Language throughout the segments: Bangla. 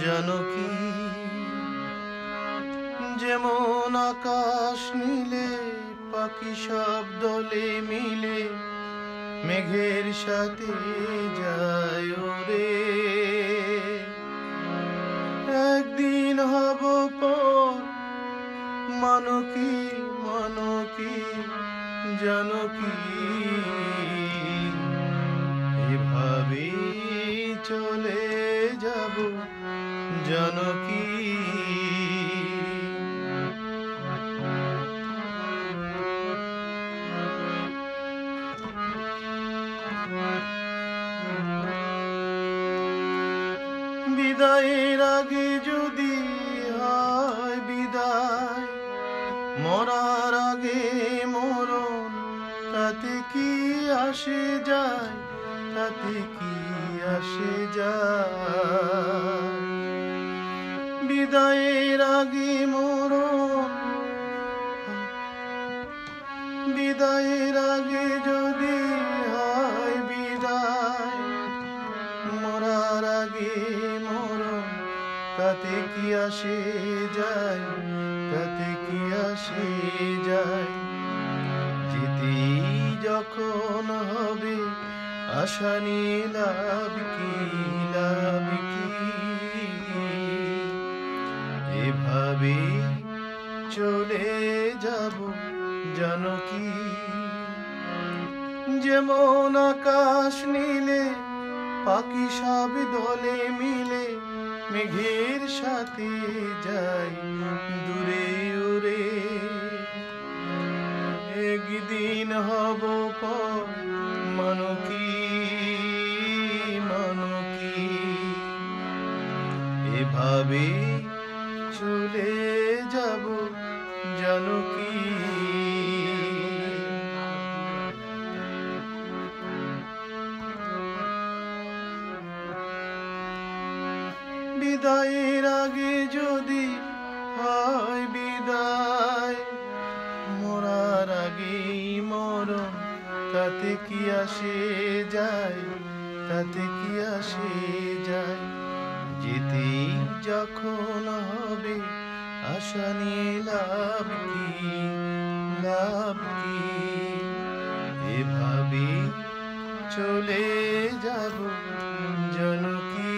জানকী যেমন আকাশ নীলে পাখি সব দলে মিলে মেঘের সাথে যায় ওরে একদিন হব পর মানকী মানকী জানকী এভাবে চলে যাব জানকী বিদায়ের আগে যদি হয় বিদায় মরার আগে মরণ তাতে কি আসে যায় তাতে কি আসে যায় বিদায়ের আগে মরণ বিদায়ের আগে যদি হয় বিদায় মরার আগে মরণ তাতে কি আসে যায় তাতে কি আসে যায় যেতেই যখন হবে আশা নিয়ে লাভ কি এভাবে চলে যাব জানকী যেমন আকাশ নীলে পাখি সব দলে মিলে মেঘের সাথে যায় দূরে উড়ে একদিন হব পর মানকী মানকী এভাবে চলে যাব জানকী বিদায়ের আগে যদি হয় বিদায় মরার আগে মরণ তাতে কি আসে যায় তাতে কি আসে যায় যেতেই যখন হবে আশা নিয়ে লাভ কি এভাবে চলে যাব জানকী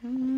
Mm-hmm.